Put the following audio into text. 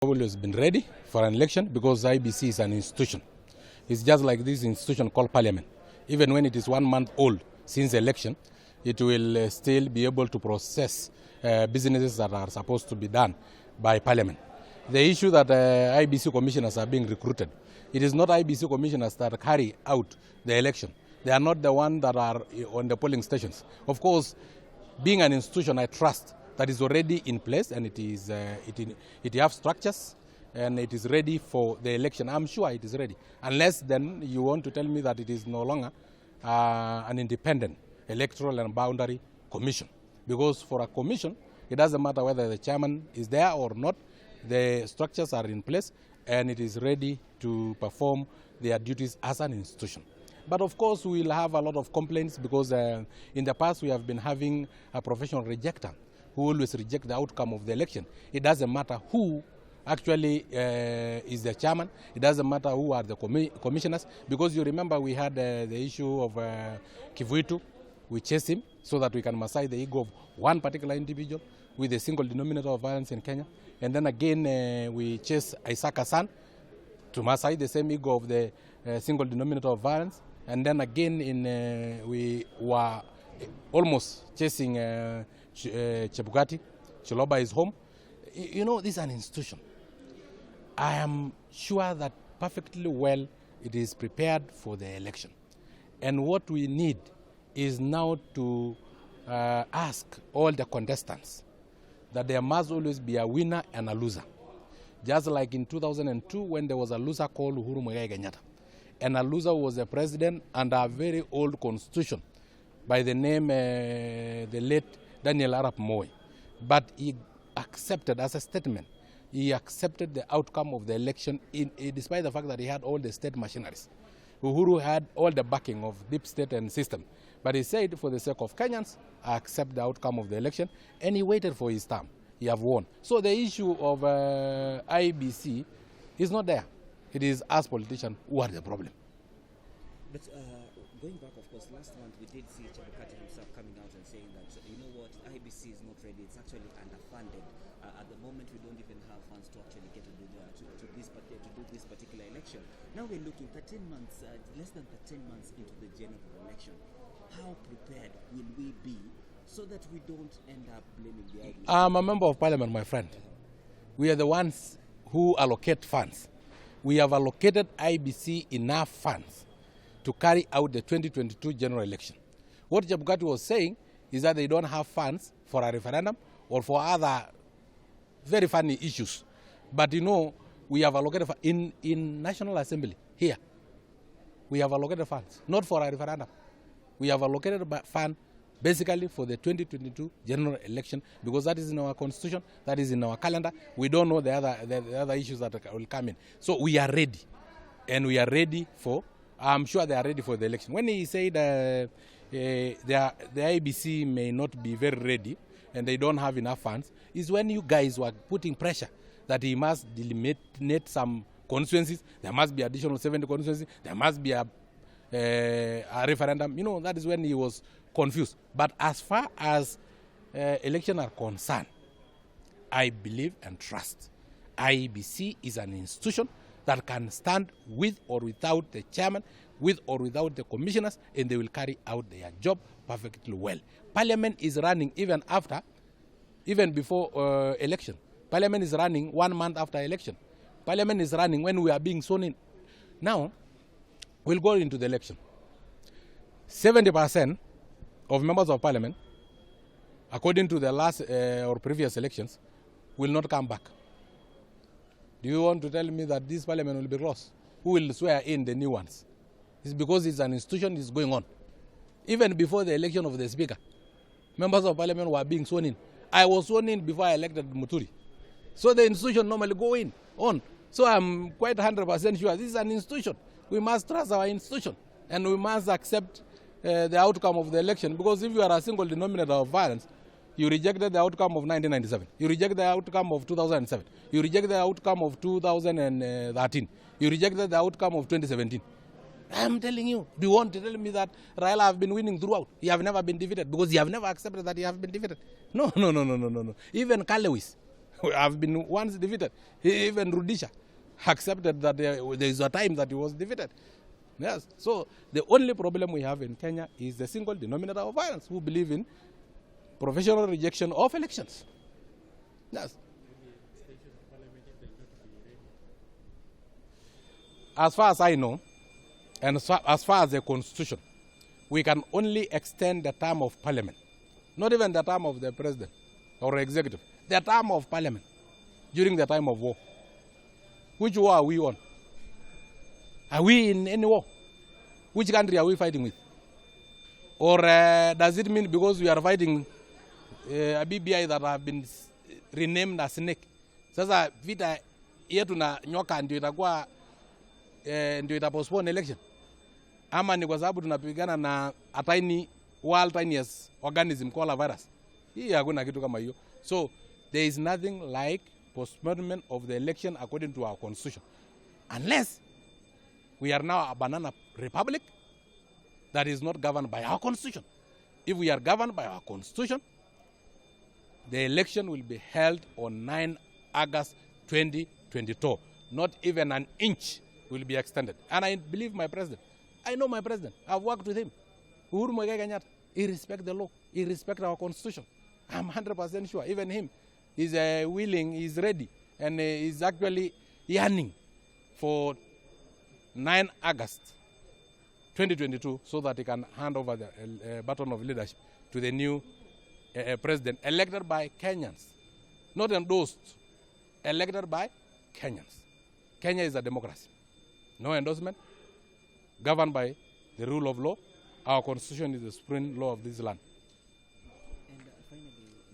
Always been ready for an election because IBC is an institution. It's just like this institution called Parliament. Even when it is 1 month old since the election, it will still be able to process businesses that are supposed to be done by Parliament. The issue that IBC commissioners are being recruited, it is not IBC commissioners that carry out the election. They are not the ones that are on the polling stations. Of course, being an institution, I trust that is already in place and it has structures and it is ready for the election. I'm sure it is ready. Unless then you want to tell me that it is no longer an independent electoral and boundary commission. Because for a commission, it doesn't matter whether the chairman is there or not. The structures are in place and it is ready to perform their duties as an institution. But of course, we will have a lot of complaints because in the past we have been having a professional rejecter who always reject the outcome of the election. It doesn't matter who actually is the chairman. It doesn't matter who are the commissioners. Because you remember we had the issue of Kivuitu. We chased him so that we can massage the ego of one particular individual with a single denominator of violence in Kenya. And then again, we chased Isaac Hassan to massage the same ego of the single denominator of violence. And then again, we were almost chasing Chebukati. Chiloba is home. You know, this is an institution. I am sure that perfectly well it is prepared for the election. And what we need is now to ask all the contestants that there must always be a winner and a loser. Just like in 2002 when there was a loser called Uhuru Muigai Kenyatta. And a loser was the president under a very old constitution by the name, the late Daniel Arap Moi. But he accepted, as a statement, he accepted the outcome of the election despite the fact that he had all the state machineries. Uhuru had all the backing of deep state and system. But he said, for the sake of Kenyans, I accept the outcome of the election, and he waited for his term. He have won. So the issue of IBC is not there. It is us politicians who are the problem. But going back, of course, last month we did see Chebukati himself coming out and saying that, you know what, IBC is not ready, it's actually underfunded. At the moment, we don't even have funds to actually get to do this particular election. Now we're looking 13 months, less than 13 months into the general election. How prepared will we be so that we don't end up blaming the IBC? I'm a member of parliament, my friend. We are the ones who allocate funds. We have allocated IBC enough funds to carry out the 2022 general election. What Chebukati was saying is that they don't have funds for a referendum or for other very funny issues. But you know, we have allocated in National Assembly here. We have allocated funds, not for a referendum. We have allocated funds basically for the 2022 general election because that is in our constitution, that is in our calendar. We don't know the other issues that will come in. So we are ready, and we are ready for, I'm sure they are ready for the election. When he said the IBC may not be very ready and they don't have enough funds, is when you guys were putting pressure that he must delineate some constituencies, there must be additional 70 constituencies, there must be a referendum. You know, that is when he was confused. But as far as elections are concerned, I believe and trust IBC is an institution that can stand with or without the chairman, with or without the commissioners, and they will carry out their job perfectly well. Parliament is running even before election. Parliament is running 1 month after election. Parliament is running when we are being sworn in. Now, we'll go into the election. 70% of members of parliament, according to the last or previous elections, will not come back. Do you want to tell me that this parliament will be lost? Who will swear in the new ones? It's because it's an institution that's going on. Even before the election of the speaker, members of parliament were being sworn in. I was sworn in before I elected Muturi. So the institution normally go on. So I'm quite 100% sure this is an institution. We must trust our institution and we must accept the outcome of the election, because if you are a single denominator of violence, you rejected the outcome of 1997. You reject the outcome of 2007. You reject the outcome of 2013. You rejected the outcome of 2017. I'm telling you, do you want to tell me that Raila have been winning throughout? He have never been defeated because he have never accepted that he have been defeated. No. Even Kalewis, have been once defeated. Even Rudisha accepted that there is a time that he was defeated. Yes. So the only problem we have in Kenya is the single denominator of violence, who believe in professional rejection of elections. Yes. As far as I know, and as far as the constitution, we can only extend the term of parliament, not even the term of the president or executive, the term of parliament during the time of war. Which war are we on? Are we in any war? Which country are we fighting with? Or does it mean because we are fighting a BBI that have been renamed as snake? Sasa vita yetu na nyoka ndio itakuwa ndio itapostpone election? Ama ni kwa sababu tunapigana na a tiny world tiniest organism called a virus? Hii hakuna kitu kama hiyo. So there is nothing like postponement of the election according to our constitution, unless we are now a banana republic that is not governed by our constitution. If we are governed by our constitution, the election will be held on 9 August 2022. Not even an inch will be extended. And I believe my president. I know my president. I've worked with him. Uhuru Muigai Kenyatta. He respects the law. He respects our constitution. I'm 100% sure. Even him is willing, he's ready, and is actually yearning for 9 August 2022 so that he can hand over the baton of leadership to the new president elected by Kenyans. Not endorsed, elected by Kenyans. Kenya is a democracy. No endorsement, governed by the rule of law. Our constitution is the supreme law of this land.